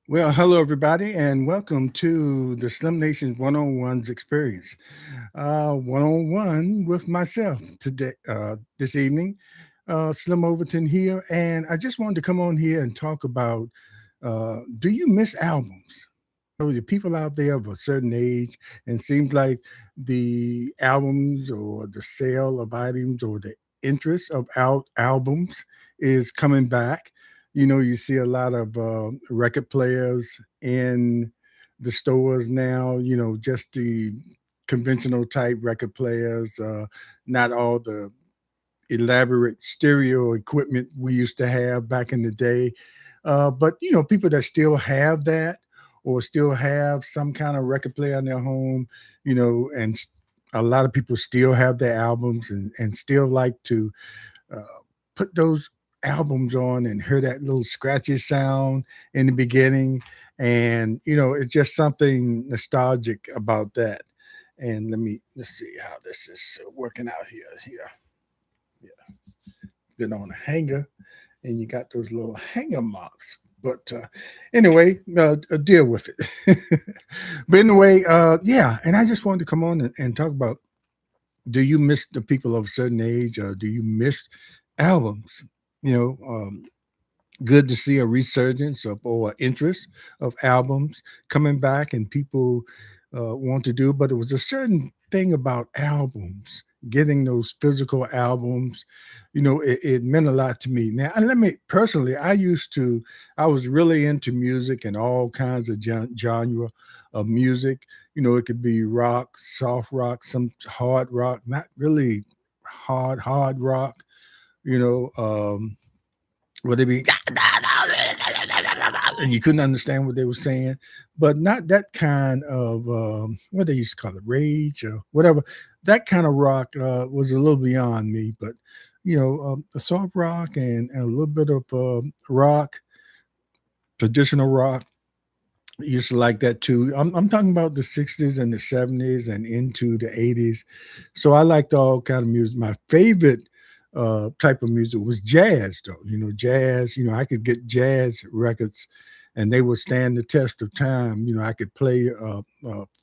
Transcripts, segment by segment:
Well, hello everybody, and welcome to the Slim Nation One-on-Ones experience. One-on-one with myself today, this evening. Slim Overton here, and I just wanted to come on here and talk about: do you miss albums? The people out there of a certain age, and seems like the albums or the sale of items or the interest of albums is coming back. You see a lot of record players in the stores now. Just the conventional type record players, not all the elaborate stereo equipment we used to have back in the day. But people that still have that or still have some kind of record player in their home, and a lot of people still have their albums and still like to uh, put those albums on and hear that little scratchy sound in the beginning. And it's just something nostalgic about that. And let's see how this is working out here. Yeah, been on a hanger, and you got those little hanger marks. But anyway, deal with it. But anyway, yeah, and I just wanted to come on and talk about: do you miss the people of a certain age, or do you miss albums? You know, um, Good to see a resurgence of or interest of albums coming back and people want to do. But it was a certain thing about albums, getting those physical albums. It meant a lot to me. Now, and let me personally, I was really into music and all kinds of genre of music. It could be rock, soft rock, some hard rock, not really hard rock. You know, where they be and you couldn't understand what they were saying, but not that kind of what they used to call it, rage or whatever. That kind of rock was a little beyond me, but the soft rock and a little bit of rock, traditional rock. I used to like that too. I'm talking about the 60s and the 70s and into the 80s. So I liked all kind of music. My favorite type of music was jazz, though. Jazz. I could get jazz records, and they would stand the test of time. I could play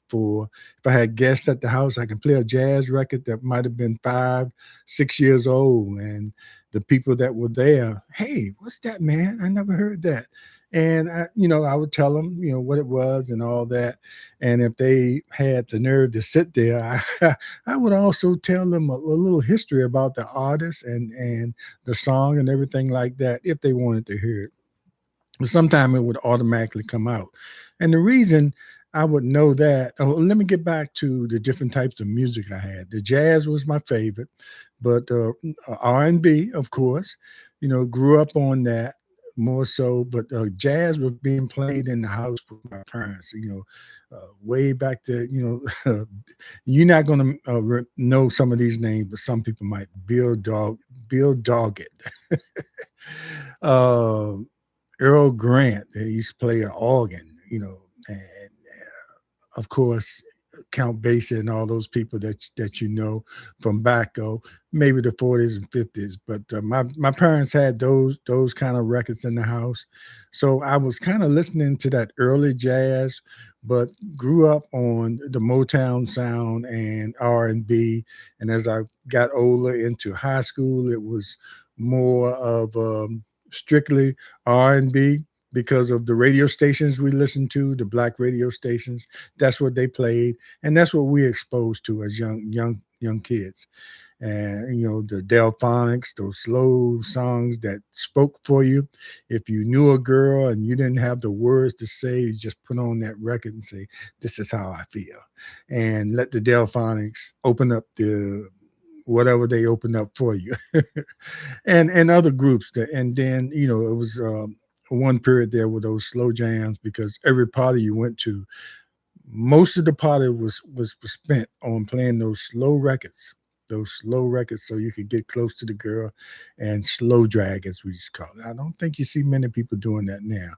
for if I had guests at the house, I could play a jazz record that might have been 5, 6 years old, and the people that were there, hey, what's that, man? I never heard that. And I would tell them, what it was and all that. And if they had the nerve to sit there, I would also tell them a little history about the artist and the song and everything like that if they wanted to hear it. But sometime it would automatically come out. And the reason I would know that, oh, let me get back to the different types of music I had. The jazz was my favorite, but R&B, of course, grew up on that more so. But jazz was being played in the house with my parents, way back there. You're not going to know some of these names, but some people might. Bill Doggett. uh, Earl Grant, he used to play an organ, and of course Count Basie and all those people that from back, maybe the 40s and 50s. But my parents had those kind of records in the house, so I was kind of listening to that early jazz, but grew up on the Motown sound and R&B. And as I got older into high school, it was more of strictly R&B because of the radio stations we listened to, the black radio stations. That's what they played, and that's what we exposed to as young kids. And the Delphonics, those slow songs that spoke for you. If you knew a girl and you didn't have the words to say, you just put on that record and say, "This is how I feel," and let the Delphonics open up the whatever they opened up for you. And other groups that, and then it was one period there with those slow jams, because every party you went to, most of the party was spent on playing those slow records, so you could get close to the girl and slow drag, as we just call it. I don't think you see many people doing that now.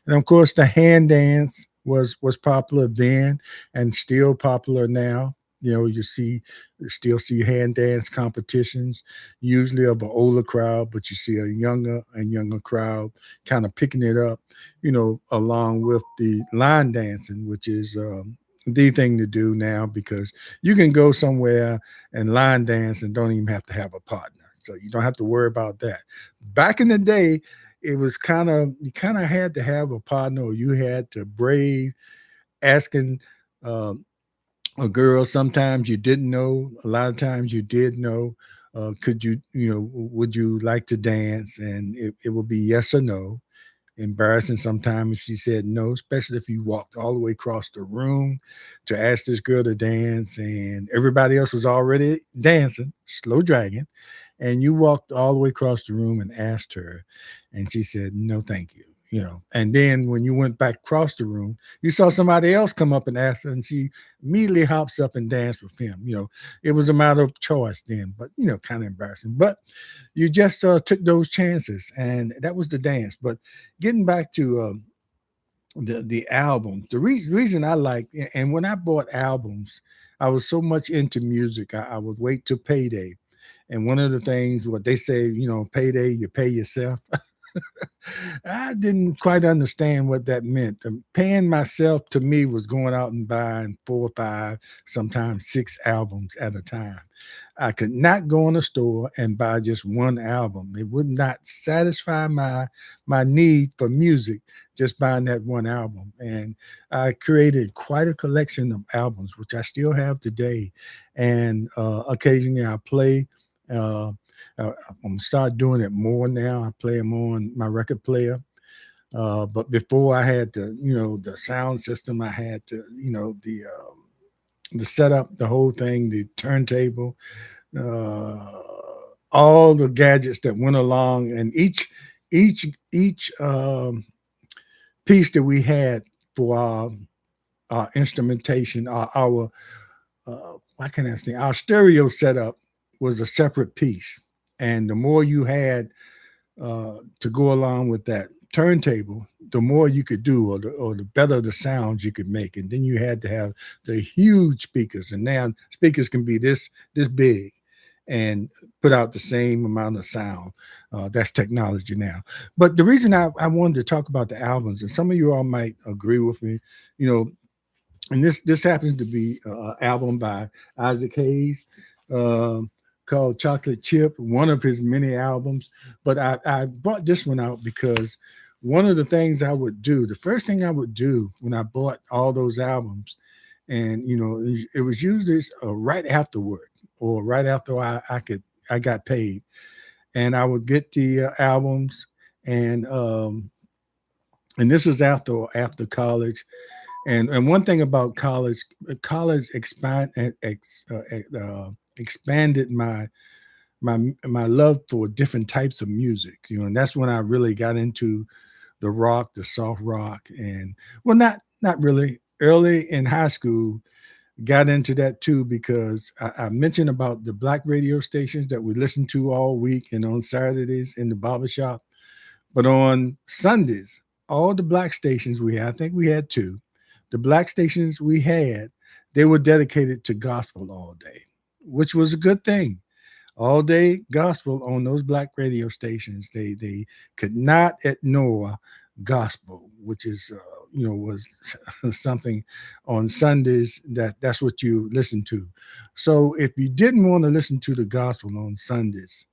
And of course, the hand dance was popular then and still popular now. You see, still see hand dance competitions, usually of an older crowd, but you see a younger and younger crowd kind of picking it up, along with the line dancing, which is the thing to do now because you can go somewhere and line dance and don't even have to have a partner. So you don't have to worry about that. Back in the day, it was you kind of had to have a partner or you had to brave asking um, a girl. Sometimes you didn't know, a lot of times you did know. Could you, would you like to dance? And it would be yes or no. Embarrassing sometimes she said no, especially if you walked all the way across the room to ask this girl to dance and everybody else was already dancing, slow dragging, and you walked all the way across the room and asked her, and she said, "No, thank you." And then when you went back across the room, you saw somebody else come up and ask her, and she immediately hops up and dance with him. It was a matter of choice then, but kind of embarrassing. But you just took those chances, and that was the dance. But getting back to the albums, the reason I like, and when I bought albums, I was so much into music, I would wait till payday. And one of the things, what they say, payday, you pay yourself. I didn't quite understand what that meant. Paying myself to me was going out and buying 4 or 5, sometimes 6 albums at a time. I could not go in a store and buy just one album. It would not satisfy my need for music just buying that one album. And I created quite a collection of albums, which I still have today. And occasionally I play. Uh, I'm gonna start doing it more now. I play them on my record player. But before I had the sound system, I had to, the setup, the whole thing, the turntable, uh, all the gadgets that went along, and each piece that we had for our instrumentation, our why can I say our stereo setup was a separate piece, and the more you had to go along with that turntable, the more you could do, or the better the sounds you could make. And then you had to have the huge speakers, and now speakers can be this big and put out the same amount of sound. That's technology now. But the reason I wanted to talk about the albums, and some of you all might agree with me, you know, and this happens to be an album by Isaac Hayes, um, called Chocolate Chip, one of his many albums. But I brought this one out because one of the things I would do, the first thing I would do when I bought all those albums, and it was usually right after work or right after I got paid, and I would get the albums, and this was after college, and one thing about college, college expanded my love for different types of music, and that's when I really got into the rock, the soft rock, and well, not really. Early in high school, got into that too because I mentioned about the black radio stations that we listened to all week and on Saturdays in the barbershop. But on Sundays, all the black stations we had, I think we had two, the black stations we had, they were dedicated to gospel all day, which was a good thing. All day gospel on those black radio stations. They could not ignore gospel, which is was something on Sundays that's what you listen to. So if you didn't want to listen to the gospel on Sundays,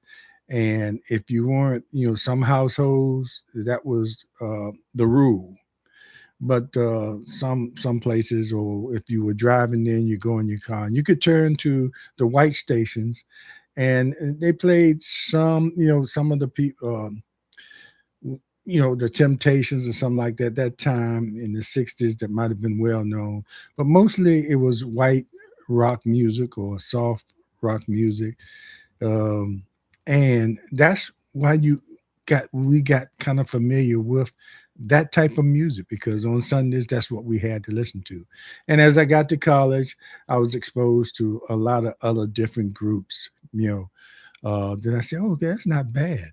and if you weren't, some households that was the rule. But some places, or if you were driving in, you go in your car, and you could turn to the white stations, and they played some of the people, the Temptations or something like that. That time in the '60s, that might have been well known, but mostly it was white rock music or soft rock music, um, and that's why we got kind of familiar with that type of music because on Sundays that's what we had to listen to. And as I got to college, I was exposed to a lot of other different groups. Then I said, "Oh, that's not bad."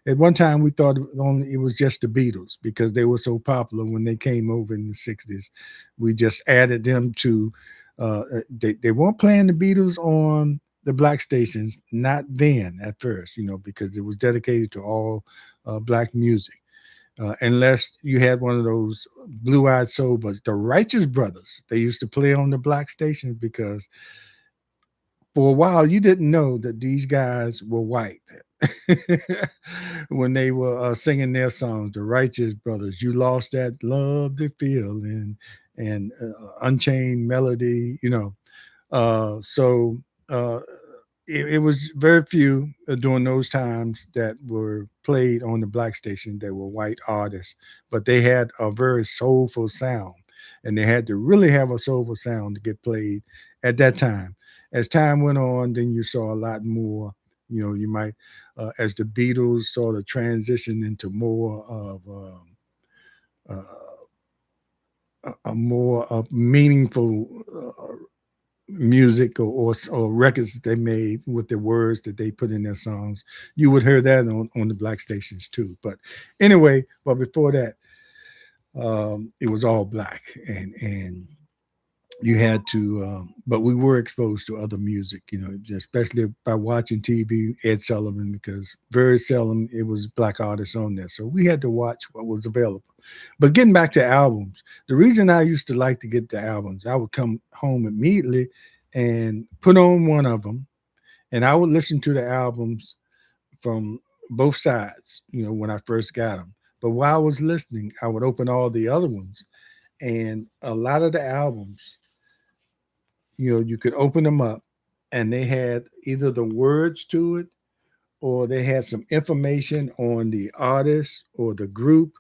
At one time we thought it was just the Beatles because they were so popular when they came over in the '60s. We just added them to They weren't playing the Beatles on the black stations, not then at first, because it was dedicated to all black music. Unless you had one of those blue-eyed soul buds, the Righteous Brothers, they used to play on the black stations because for a while you didn't know that these guys were white when they were singing their songs. The Righteous Brothers, "You Lost That Love, the Feeling," and "Unchained Melody," so uh, it was very few during those times that were played on the black station that were white artists, but they had a very soulful sound, and they had to really have a soulful sound to get played at that time. As time went on, then you saw a lot more. You might, as the Beatles sort of transition into more of a more meaningful music or records that they made with the words that they put in their songs. You would hear that on the black stations too. But anyway, but before that, it was all black, and you had to. But we were exposed to other music, especially by watching TV. Ed Sullivan, because very seldom it was black artists on there, so we had to watch what was available. But getting back to albums, the reason I used to like to get the albums, I would come home immediately and put on one of them, and I would listen to the albums from both sides, when I first got them. But while I was listening, I would open all the other ones, and a lot of the albums, you could open them up, and they had either the words to it or they had some information on the artist or the group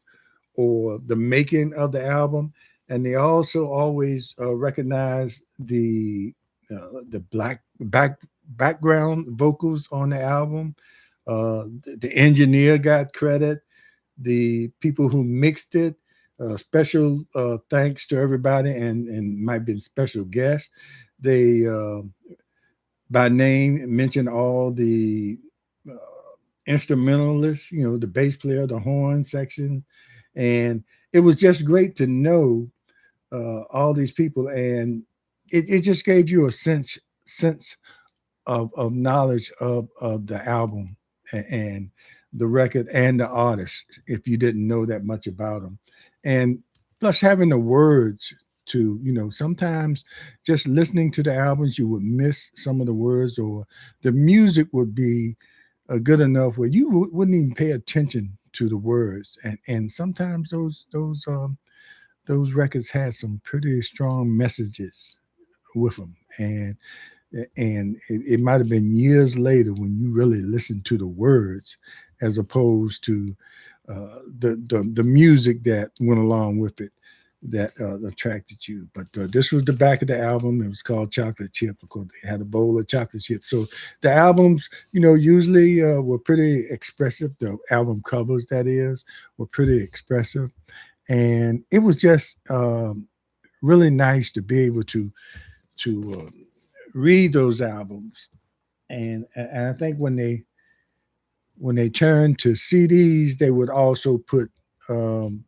or the making of the album, and they also always recognize the background vocals on the album. The engineer got credit. The people who mixed it, special thanks to everybody, and might be special guests. They by name mention all the uh, instrumentalists, the bass player, the horn section, and it was just great to know all these people, and it just gave you a sense of knowledge of the album and the record and the artist if you didn't know that much about them, and plus having the words to sometimes just listening to the albums you would miss some of the words, or the music would be good enough where you wouldn't even pay attention to the words, and sometimes those records had some pretty strong messages with them, and it might have been years later when you really listen to the words as opposed to the music that went along with it that attracted you. But this was the back of the album. It was called Chocolate Chip because they had a bowl of chocolate chips. So the albums, usually were pretty expressive. The album covers, that is, were pretty expressive, and it was just really nice to be able to read those albums. And I think when they turned to CDs, they would also put um,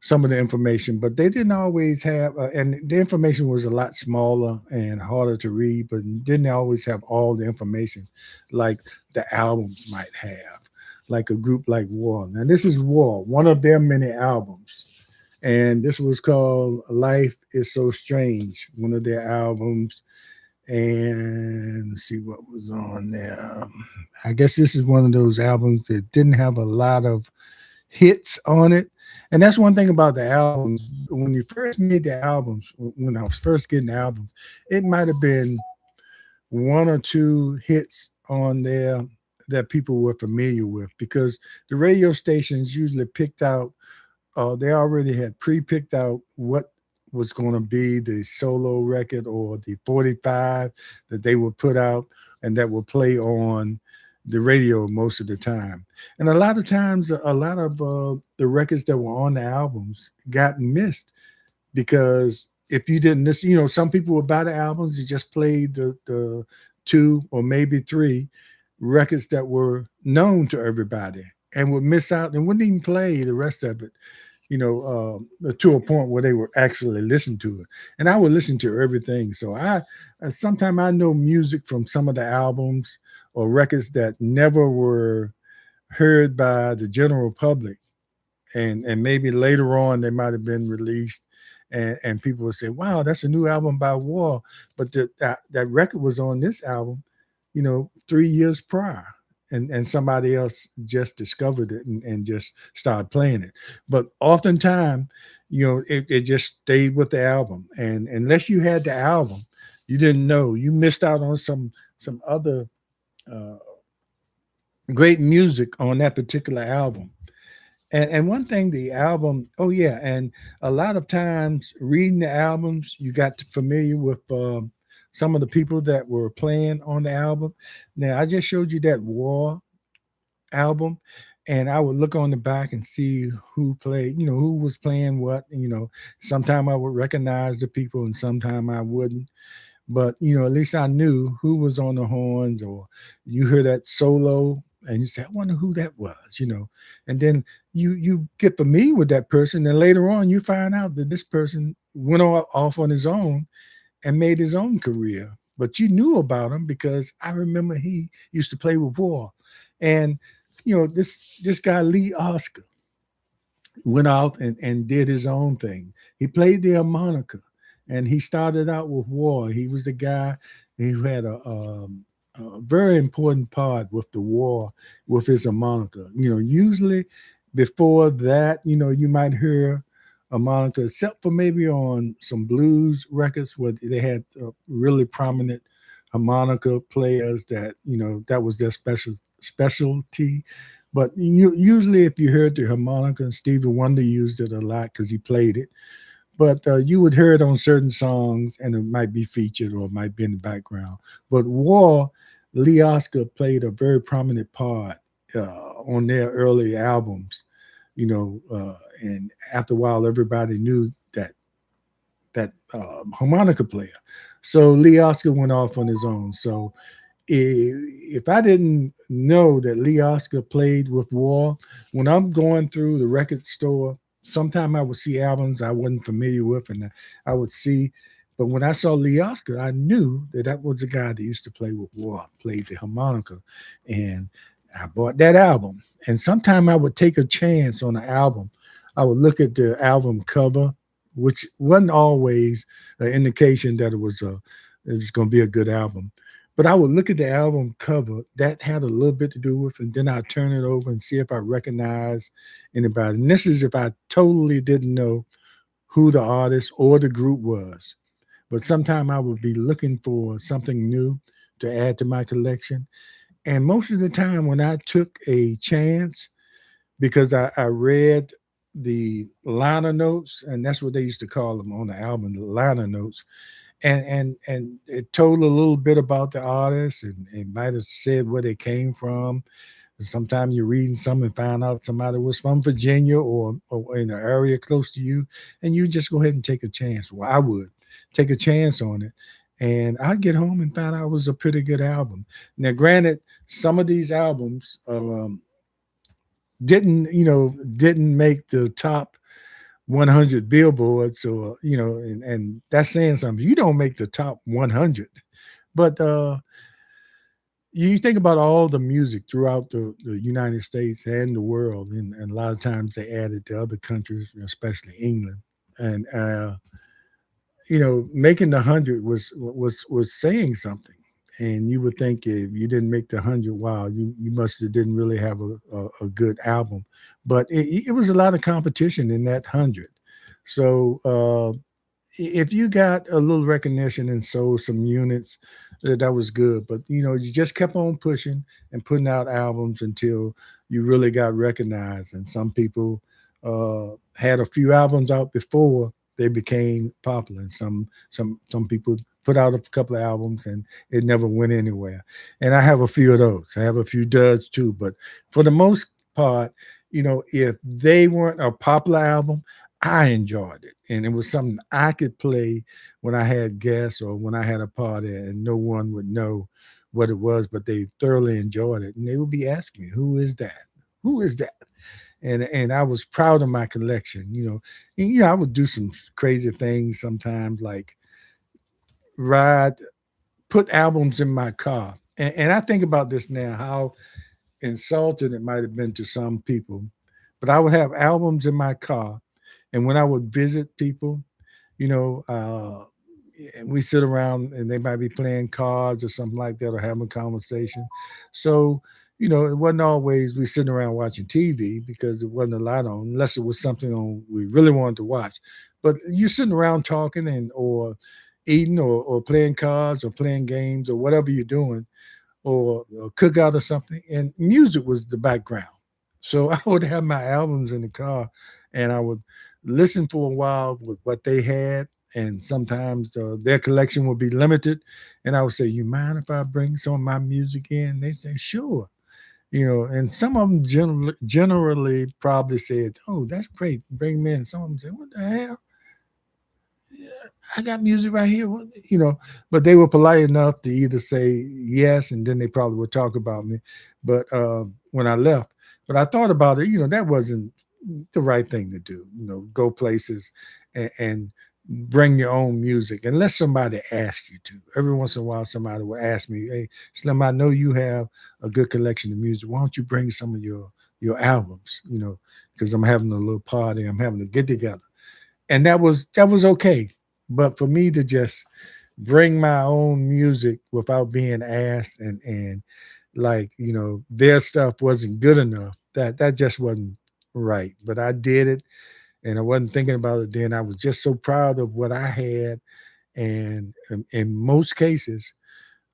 some of the information, but they didn't always have, and the information was a lot smaller and harder to read, but didn't always have all the information like the albums might have, like a group like War. Now, this is War, one of their many albums. And this was called Life is So Strange, one of their albums. And let's see what was on there. I guess this is one of those albums that didn't have a lot of hits on it. And that's one thing about the albums. When you first made the albums, when I was first getting the albums, it might have been one or two hits on there that people were familiar with, because the radio stations usually picked out, they already had pre-picked out what was going to be the solo record or the 45 that they would put out and that would play on the radio most of the time. And a lot of times, a lot of the records that were on the albums got missed because if you didn't listen, some people would buy the albums, you just played the two or maybe three records that were known to everybody and would miss out and wouldn't even play the rest of it to a point where they were actually listening to it. And I would listen to everything. So sometimes I know music from some of the albums or records that never were heard by the general public, and maybe later on they might have been released, and people would say, wow, that's a new album by War, but that record was on this album 3 years prior, and somebody else just discovered it and just started playing it. But oftentimes, it just stayed with the album, and unless you had the album, you didn't know, you missed out on some other uh, great music on that particular album. And one thing, the album, oh yeah, and a lot of times reading the albums, you got familiar with some of the people that were playing on the album. Now, I just showed you that War album, and I would look on the back and see who played, who was playing what. Sometime I would recognize the people, and sometime I wouldn't. But at least I knew who was on the horns, or you hear that solo and you say, I wonder who that was. And then you get familiar with that person, and later on you find out that this person went off on his own and made his own career. But you knew about him because I remember he used to play with War. And this guy Lee Oscar went out and did his own thing. He played the harmonica, and he started out with War. He was the guy who had a very important part with the War with his harmonica. Usually before that, you might hear harmonica, except for maybe on some blues records where they had really prominent harmonica players that was their specialty. But usually, if you heard the harmonica, and Stevie Wonder used it a lot because he played it. But you would hear it on certain songs, and it might be featured or it might be in the background. But War, Lee Oscar played a very prominent part on their early albums. And after a while, everybody knew that harmonica player. So Lee Oscar went off on his own. So if I didn't know that Lee Oscar played with War, when I'm going through the record store, sometime I would see albums I wasn't familiar with, and I would see. But when I saw Lee Oscar, I knew that was the guy that used to play with War, played the harmonica, and I bought that album. And sometime I would take a chance on the album. I would look at the album cover, which wasn't always an indication that it was going to be a good album. But I would look at the album cover that had a little bit to do with, and then I'd turn it over and see if I recognize anybody. And this is if I totally didn't know who the artist or the group was. But sometime I would be looking for something new to add to my collection. And most of the time, when I took a chance, because I read the liner notes, and that's what they used to call them on the album, the liner notes, and it told a little bit about the artist, and it might have said where they came from. Sometimes you're reading something and find out somebody was from Virginia or in an area close to you, and you just go ahead and take a chance. Well, I would take a chance on it. And I'd get home and find out it was a pretty good album. Now, granted, some of these albums didn't make the top 100 billboards, or and that's saying something. You don't make the top 100, but you think about all the music throughout the United States and the world, and a lot of times they added to other countries, especially England, and making the 100 was saying something. And you would think if you didn't make the 100, wow, you must have didn't really have a good album. But it was a lot of competition in that 100. So if you got a little recognition and sold some units, that was good. But you just kept on pushing and putting out albums until you really got recognized. And some people had a few albums out before they became popular. And some people put out a couple of albums and it never went anywhere. And I have a few of those. I have a few duds too. But for the most part, if they weren't a popular album, I enjoyed it. And it was something I could play when I had guests or when I had a party, and no one would know what it was, but they thoroughly enjoyed it. And they would be asking me, who is that? Who is that? and I was proud of my collection. And, I would do some crazy things sometimes, like ride, put albums in my car. And I think about this now, how insulting it might have been to some people, but I would have albums in my car, and when I would visit people, you know, and we sit around and they might be playing cards or something like that or having a conversation. So, it wasn't always we sitting around watching TV because it wasn't a lot on, unless it was something on we really wanted to watch. But you're sitting around talking and or eating or playing cards or playing games or whatever you're doing or cookout or something, and music was the background. So I would have my albums in the car, and I would listen for a while with what they had, and sometimes their collection would be limited, and I would say, "You mind if I bring some of my music in?" They say, "Sure." And some of them generally probably said, "Oh, that's great, bring me in." Some of them say, "What the hell? Yeah, I got music right here." But they were polite enough to either say yes, and then they probably would talk about me. But when I left, but I thought about it, that wasn't the right thing to do. Go places and bring your own music unless somebody asks you to. Every once in a while, somebody will ask me, "Hey, Slim, I know you have a good collection of music. Why don't you bring some of your albums?" Because I'm having a little party, I'm having a get together, and that was okay. But for me to just bring my own music without being asked, and like their stuff wasn't good enough, that just wasn't right. But I did it, and I wasn't thinking about it then. I was just so proud of what I had, and in most cases,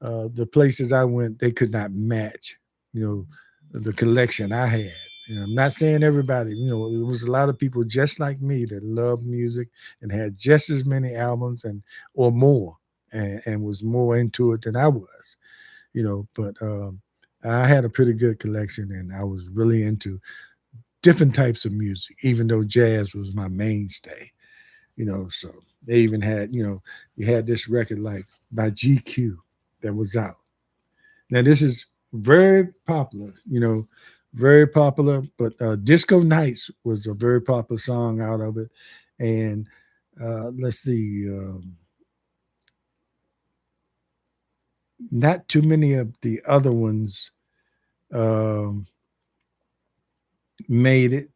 the places I went, they could not match, you know, the collection I had. I'm not saying everybody, it was a lot of people just like me that loved music and had just as many albums and or more, and was more into it than I was, But I had a pretty good collection, and I was really into different types of music, even though jazz was my mainstay, So they even had, you had this record like by GQ that was out. Now this is very popular, very popular. But "Disco Nights" was a very popular song out of it, and let's see, not too many of the other ones um, made it.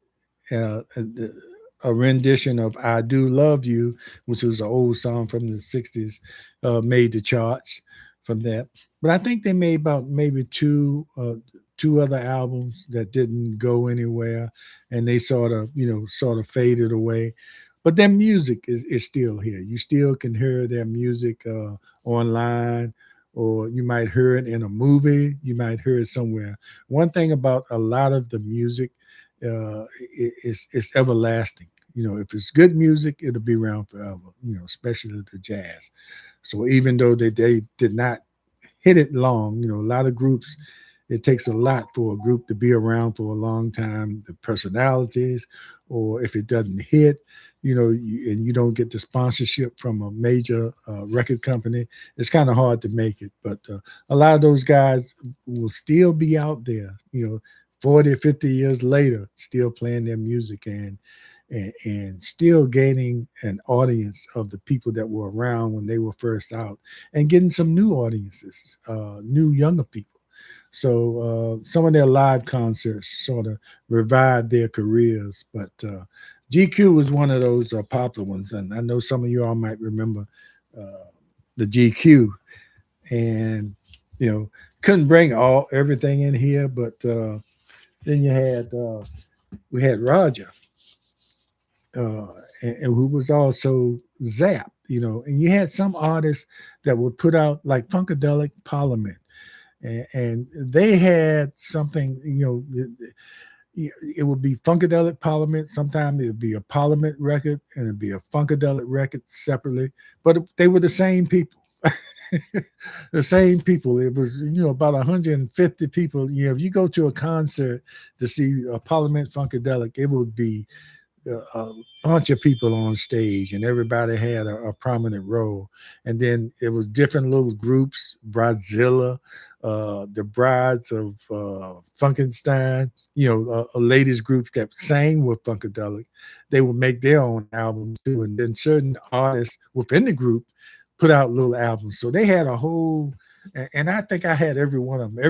A rendition of "I Do Love You," which was an old song from the 60s, made the charts from that. But I think they made about maybe two other albums that didn't go anywhere, and they sort of faded away. But their music is still here. You still can hear their music online, or you might hear it in a movie. You might hear it somewhere. One thing about a lot of the music, it's everlasting. If it's good music, it'll be around forever. Especially the jazz. So even though they did not hit it long, a lot of groups. It takes a lot for a group to be around for a long time. The personalities, or if it doesn't hit, and you don't get the sponsorship from a major record company, it's kind of hard to make it. But a lot of those guys will still be out there, 40, 50 years later, still playing their music and still gaining an audience of the people that were around when they were first out, and getting some new audiences, new younger people. So some of their live concerts sort of revived their careers. But GQ was one of those popular ones, and I know some of you all might remember uh, the GQ. And couldn't bring everything in here, but then you had we had Roger, uh, and who was also Zap, and you had some artists that would put out like Funkadelic Parliament, and they had something, it would be Funkadelic Parliament. Sometimes it would be a Parliament record, and it'd be a Funkadelic record separately, but they were the same people. The same people. It was, about 150 people. If you go to a concert to see a Parliament Funkadelic, it would be a bunch of people on stage, and everybody had a prominent role. And then it was different little groups, Bridezilla, the Brides of Funkenstein, ladies groups that sang with Funkadelic. They would make their own albums too, and then certain artists within the group put out little albums. So they had a whole, and I think I had every one of them.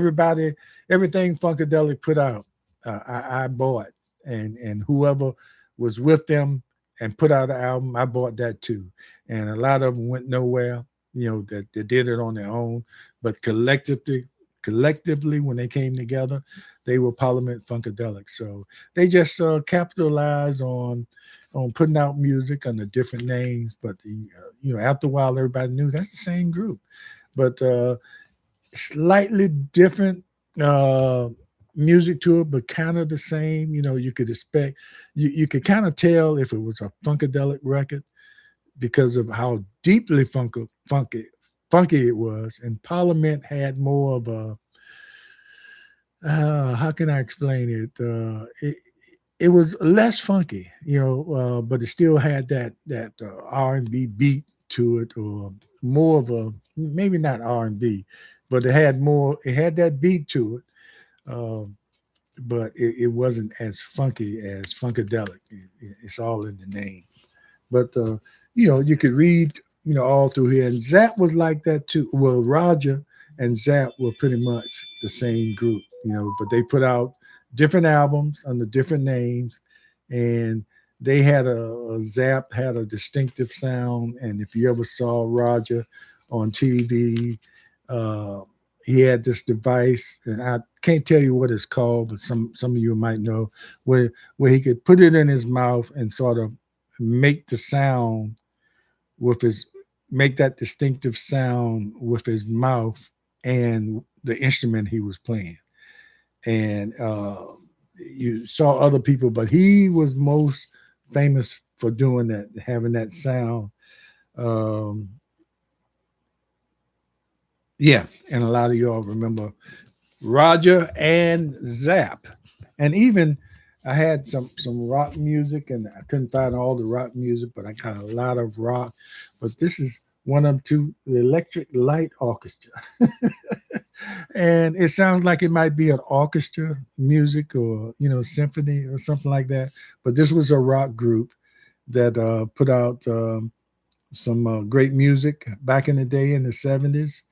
Everything Funkadelic put out, I bought, and whoever was with them and put out an album, I bought that too. And a lot of them went nowhere, that they did it on their own, but collectively, when they came together, they were Parliament Funkadelic. So they just capitalized on putting out music under different names. But after a while, everybody knew that's the same group, but slightly different music to it, but kind of the same. You could expect, you could kind of tell if it was a Funkadelic record because of how deeply funky it was. And Parliament had more of a, how can I explain it? It was less funky, but it still had that R&B beat to it, or more of a, maybe not R&B, but it had more. It had that beat to it, but it wasn't as funky as Funkadelic. It's all in the name. But you could read, all through here. And Zapp was like that too. Well, Roger and Zapp were pretty much the same group, but they put out different albums under different names, and they had a Zapp had a distinctive sound. And if you ever saw Roger on TV, he had this device, and I can't tell you what it's called, but some of you might know, where he could put it in his mouth and sort of make the sound make that distinctive sound with his mouth and the instrument he was playing. And you saw other people, but he was most famous for doing that, having that sound. Yeah, and a lot of y'all remember Roger and Zapp. And even I had some rock music, and I couldn't find all the rock music, but I got a lot of rock. But this is one of two, the Electric Light Orchestra. And it sounds like it might be an orchestra music, or symphony or something like that. But this was a rock group that put out some great music back in the day in the 70s,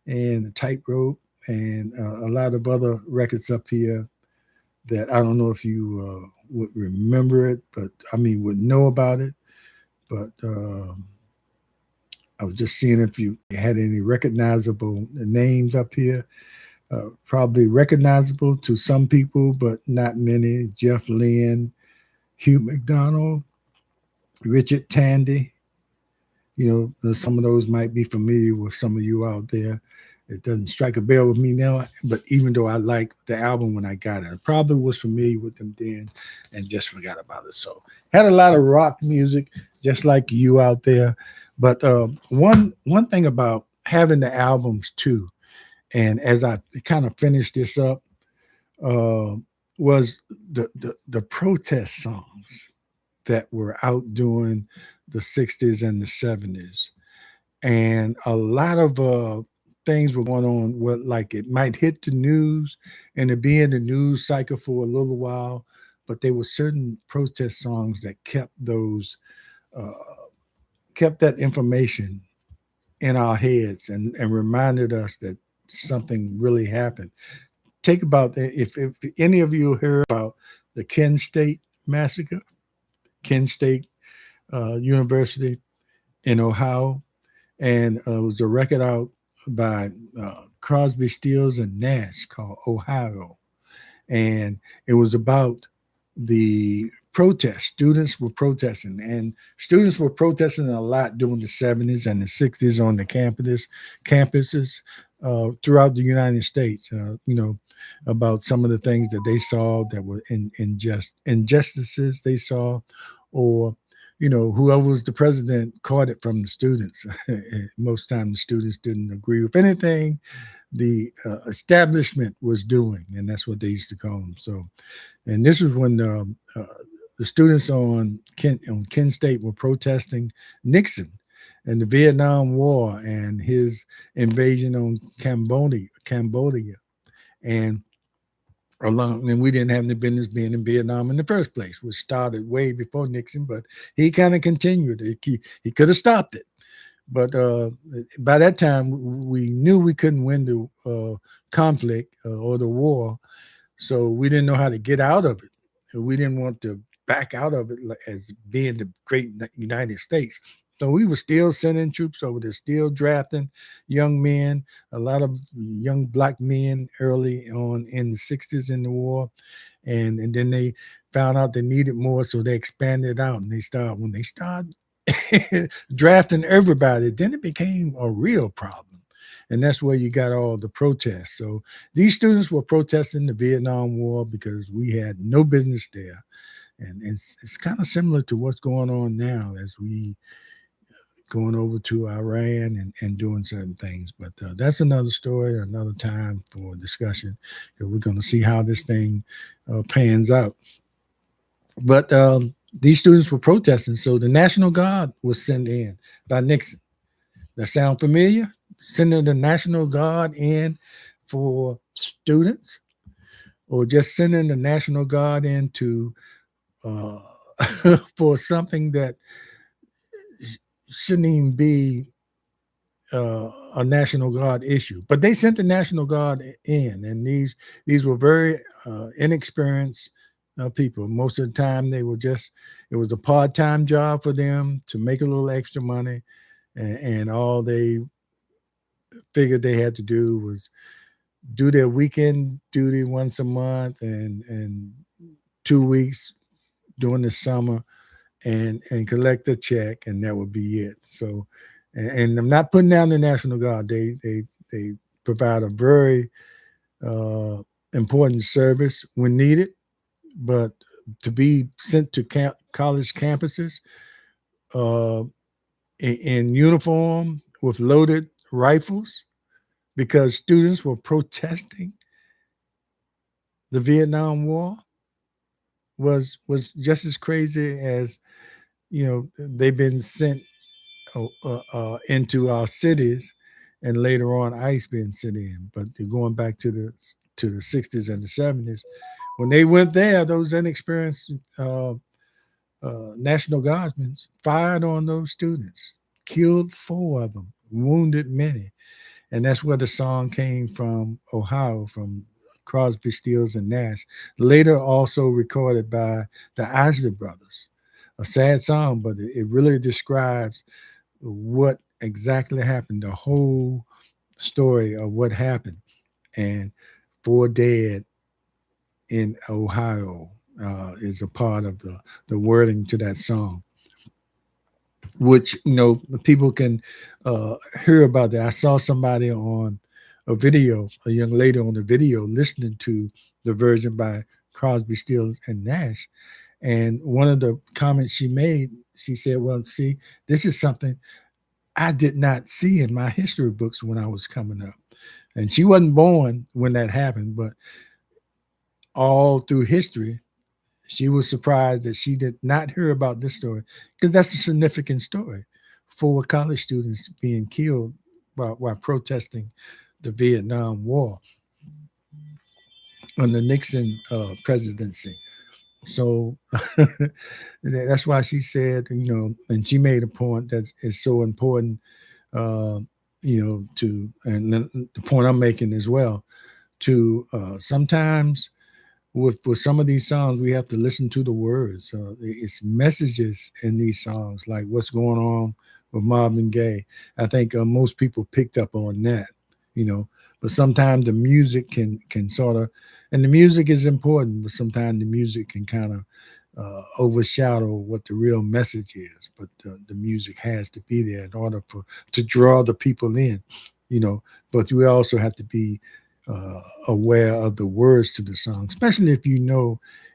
and Tightrope, and a lot of other records up here that I don't know if you would remember it, but would know about it. But I was just seeing if you had any recognizable names up here. Probably recognizable to some people, but not many. Jeff Lynne, Hugh McDonald, Richard Tandy. Some of those might be familiar with some of you out there. It doesn't strike a bell with me now, but even though I liked the album when I got it, I probably was familiar with them then and just forgot about it. So had a lot of rock music, just like you out there. But one thing about having the albums too, and as I kind of finished this up, was the protest songs that were out during the 60s and the 70s. And a lot of things were going on where, like, it might hit the news and it'd be in the news cycle for a little while, but there were certain protest songs that uh, kept that information in our heads, and reminded us that something really happened. Take about that. If any of you heard about the Kent State massacre, Kent State University in Ohio, and it was a record out by Crosby, Stills, and Nash called Ohio, and it was about the protest. Students were protesting, and students were protesting a lot during the 70s and the 60s on the campuses throughout the United States. About some of the things that they saw that were injustices they saw, or whoever was the president caught it from the students. Most time the students didn't agree with anything the establishment was doing, and that's what they used to call them. So, and this was when the students on Kent State were protesting Nixon and the Vietnam War and his invasion on Cambodia, and along, and we didn't have any business being in Vietnam in the first place, which started way before Nixon, but he kind of continued it. He could have stopped it, but by that time we knew we couldn't win the conflict or the war, so we didn't know how to get out of it. We didn't want to back out of it as being the great United States. So we were still sending troops over there, still drafting young men, a lot of young black men early on in the 60s in the war. And then they found out they needed more, so they expanded out and when they started drafting everybody, then it became a real problem. And that's where you got all the protests. So these students were protesting the Vietnam War because we had no business there. And it's kind of similar to what's going on now as we going over to Iran and doing certain things. But that's another story, another time for discussion. We're going to see how this thing pans out. But these students were protesting, so the National Guard was sent in by Nixon. That sound familiar? Sending the National Guard in for students, or just sending the National Guard in to for something that shouldn't even be a National Guard issue. But they sent the National Guard in, and these were very inexperienced people. Most of the time, it was a part-time job for them to make a little extra money, and all they figured they had to do was do their weekend duty once a month and 2 weeks during the summer and collect a check, and that would be it. So, and I'm not putting down the National Guard. They provide a very important service when needed, but to be sent to college campuses uh, in uniform with loaded rifles because students were protesting the Vietnam War was just as crazy as they've been sent into our cities, and later on ICE being sent in. But going back to the 60s and the 70s, when they went there, those inexperienced National Guardsmen fired on those students, killed 4 of them, wounded many. And that's where the song came from, Ohio, from Crosby, Stills, and Nash, later also recorded by the Isley Brothers. A sad song, but it really describes what exactly happened, the whole story of what happened. And 4 dead in Ohio is a part of the wording to that song, which people can hear about that. I saw somebody on a video, a young lady on the video, listening to the version by Crosby, Stills, and Nash. And one of the comments she made, she said, "Well, see, this is something I did not see in my history books when I was coming up." And she wasn't born when that happened, but all through history, she was surprised that she did not hear about this story, because that's a significant story. 4 college students being killed while protesting the Vietnam War under Nixon presidency. So that's why she said, and she made a point that is so important, and the point I'm making as well, to sometimes with some of these songs, we have to listen to the words. It's messages in these songs, like what's going on with Marvin Gaye. I think most people picked up on that, but sometimes the music can sort of, and the music is important, but sometimes the music can kind of overshadow what the real message is. But the music has to be there in order to draw the people in, but we also have to be aware of the words to the song, especially if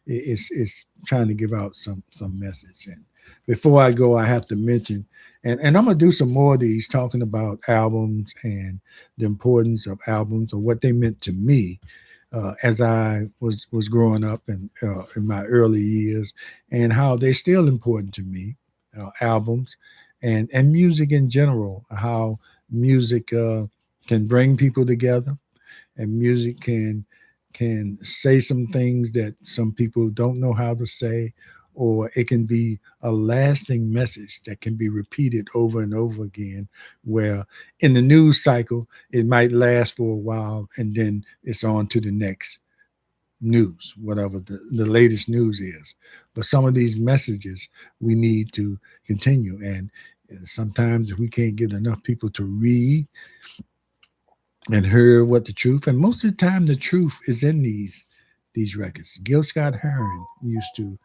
it's trying to give out some message. And before I go, I have to mention, and I'm gonna do some more of these talking about albums and the importance of albums or what they meant to me. as I was growing up and in my early years, and how they're still important to me. Albums and music in general, how music can bring people together, and music can say some things that some people don't know how to say, or it can be a lasting message that can be repeated over and over again, where in the news cycle it might last for a while and then it's on to the next news, whatever the latest news is. But some of these messages we need to continue. And sometimes if we can't get enough people to read and hear what the truth, and most of the time the truth is in these records. Gil Scott Heron used to,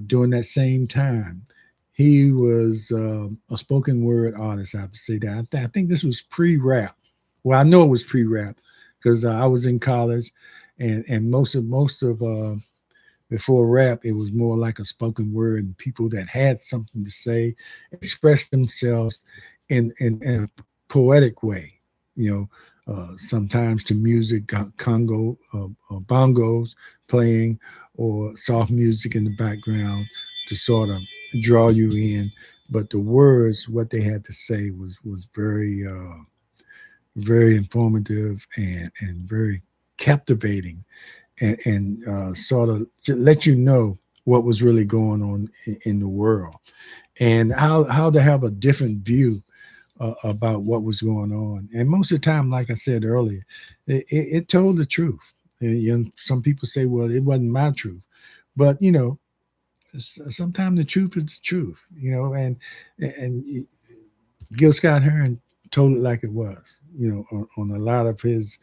during that same time, he was a spoken word artist. I have to say that. I think this was pre-rap. Well, I know it was pre-rap because I was in college, and most of before rap, it was more like a spoken word, and people that had something to say expressed themselves in a poetic way. You sometimes to music, Congo, bongos playing, or soft music in the background to sort of draw you in. But the words, what they had to say was very informative and very captivating, and sort of let you know what was really going on in the world, and how to have a different view about what was going on. And most of the time, like I said earlier, it told the truth. And, some people say, well, it wasn't my truth. But, sometimes the truth is the truth, and Gil Scott Heron told it like it was, on a lot of his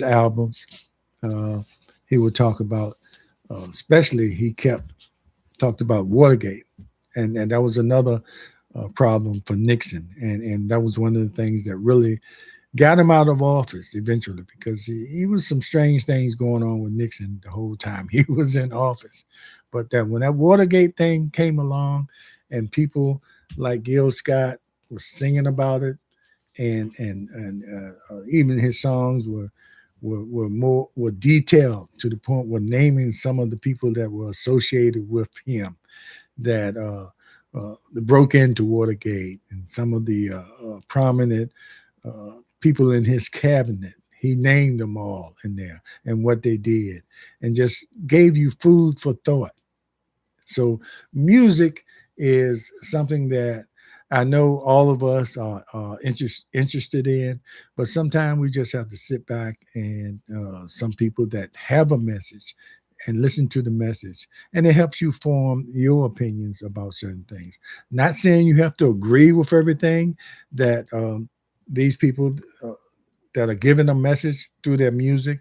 albums. Uh, he would talk about, especially he kept talked about Watergate, and that was another problem for Nixon, and that was one of the things that really got him out of office eventually, because he was some strange things going on with Nixon the whole time he was in office. But that when that Watergate thing came along, and people like Gil Scott was singing about it, and even his songs were detailed to the point where naming some of the people that were associated with him that broke into Watergate, and some of the prominent people in his cabinet. He named them all in there and what they did, and just gave you food for thought. So, music is something that I know all of us are interested in, but sometimes we just have to sit back, and some people that have a message and listen to the message, and it helps you form your opinions about certain things. Not saying you have to agree with everything that these people that are giving a message through their music,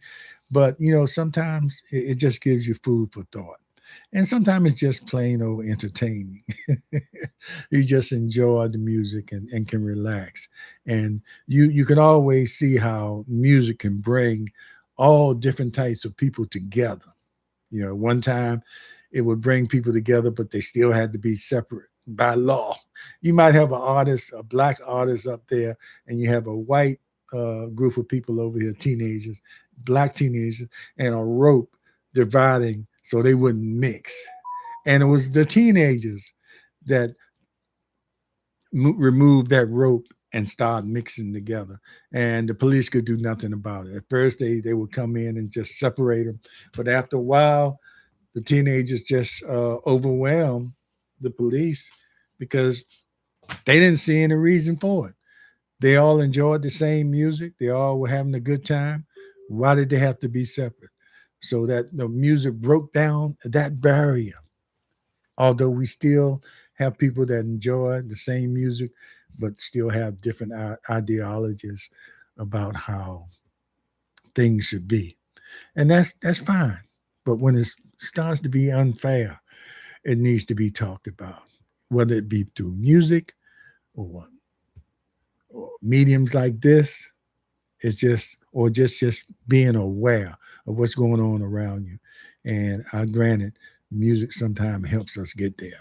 but sometimes it just gives you food for thought, and sometimes it's just plain old entertaining. You just enjoy the music, and can relax, and you can always see how music can bring all different types of people together. One time it would bring people together, but they still had to be separate by law. You might have an artist, a black artist up there, and you have a white group of people over here, teenagers, black teenagers, and a rope dividing so they wouldn't mix. And it was the teenagers that removed that rope and start mixing together. And the police could do nothing about it. At first, they would come in and just separate them. But after a while, the teenagers just overwhelmed the police because they didn't see any reason for it. They all enjoyed the same music. They all were having a good time. Why did they have to be separate? So that the music broke down that barrier. Although we still have people that enjoy the same music, but still have different ideologies about how things should be, and that's fine. But when it starts to be unfair, it needs to be talked about, whether it be through music or, or mediums like this. It's just being aware of what's going on around you. And I granted, music sometimes helps us get there.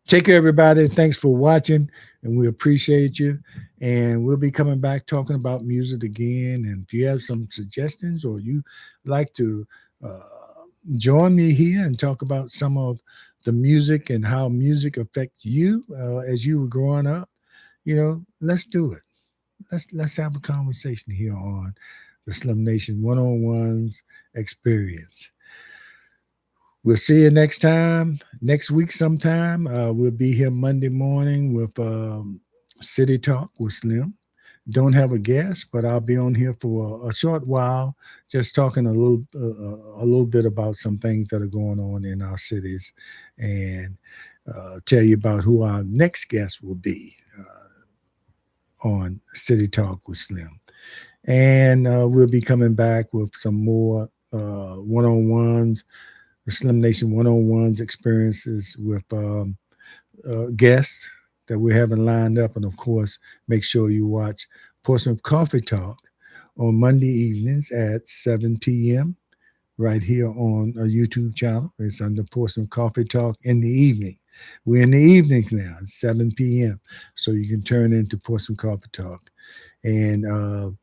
Take care, everybody. Thanks for watching, and we appreciate you. And we'll be coming back talking about music again. And if you have some suggestions or you like to uh, join me here and talk about some of the music and how music affects you as you were growing up, let's do it. Let's have a conversation here on the Slim Nation One-on-Ones experience. We'll see you next time, next week sometime. We'll be here Monday morning with City Talk with Slim. Don't have a guest, but I'll be on here for a short while, just talking a little bit about some things that are going on in our cities, and tell you about who our next guest will be on City Talk with Slim. And we'll be coming back with some more one-on-ones, the Slim Nation one-on-ones experiences with guests that we haven't lined up. And of course, make sure you watch Portsmouth Coffee Talk on Monday evenings at 7 p.m. right here on a YouTube channel. It's under Portsmouth Coffee Talk in the evening. We're in the evenings now. It's 7 p.m. So you can turn into Portsmouth Coffee Talk. And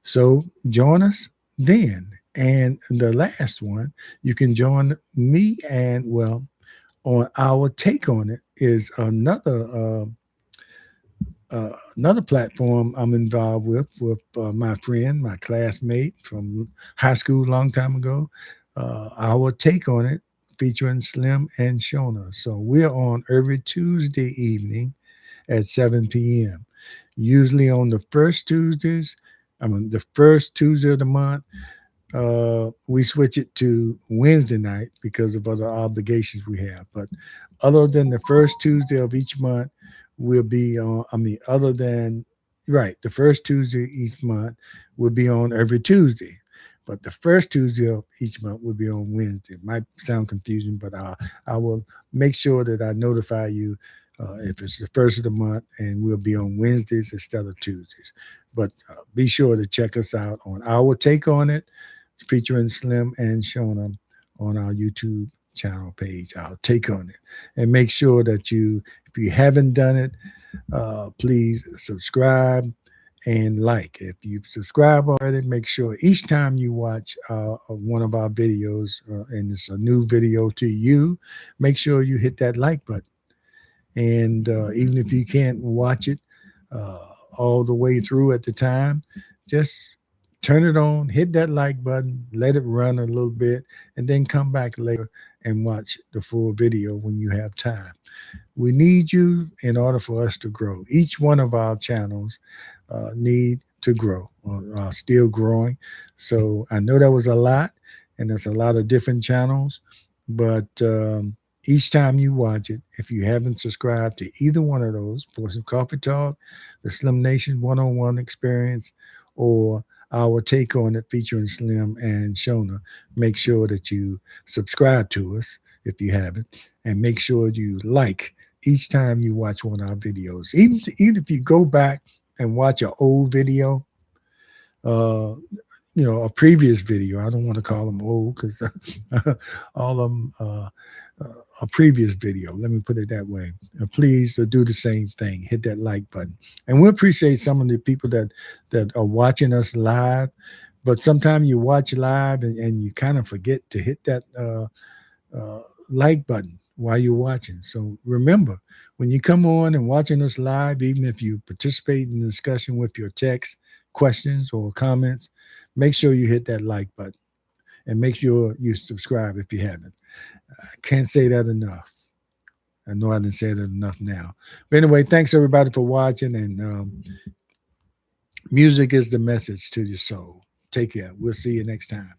so join us then. And the last one, you can join me and, well, on our take on it is another platform I'm involved with my friend, my classmate from high school a long time ago. Our take on it featuring Slim and Shona. So we're on every Tuesday evening at 7 p.m. Usually on the first Tuesdays. The first Tuesday of the month. We switch it to Wednesday night because of other obligations we have. But other than the first Tuesday of each month, we'll be on. Other than right, the first Tuesday each month will be on every Tuesday. But the first Tuesday of each month will be on Wednesday. It might sound confusing, but I will make sure that I notify you if it's the first of the month, and we'll be on Wednesdays instead of Tuesdays. But be sure to check us out on our take on it, featuring Slim and Shona on our YouTube channel page. Our take on it, and make sure that if you haven't done it, please subscribe and like. If you've subscribed already, make sure each time you watch one of our videos, and it's a new video to you, make sure you hit that like button. And even if you can't watch it all the way through at the time, just turn it on, hit that like button, let it run a little bit, and then come back later and watch the full video when you have time. We need you in order for us to grow. Each one of our channels need to grow, or are still growing. So I know that was a lot, and there's a lot of different channels, but each time you watch it, if you haven't subscribed to either one of those, Portsmouth Coffee Talk, the Slim Nation One-on-One Experience, or our take on it featuring Slim and Shona, make sure that you subscribe to us if you haven't, and make sure you like each time you watch one of our videos. Even if you go back and watch an old video, a previous video. I don't want to call them old because all of them a previous video. Let me put it that way. Please do the same thing. Hit that like button, and we appreciate some of the people that are watching us live. But sometimes you watch live and you kind of forget to hit that like button while you're watching. So remember, when you come on and watching us live, even if you participate in the discussion with your text, questions, or comments, make sure you hit that like button, and make sure you subscribe if you haven't. I can't say that enough. I know I didn't say that enough now. But anyway, thanks everybody for watching, and music is the message to your soul. Take care. We'll see you next time.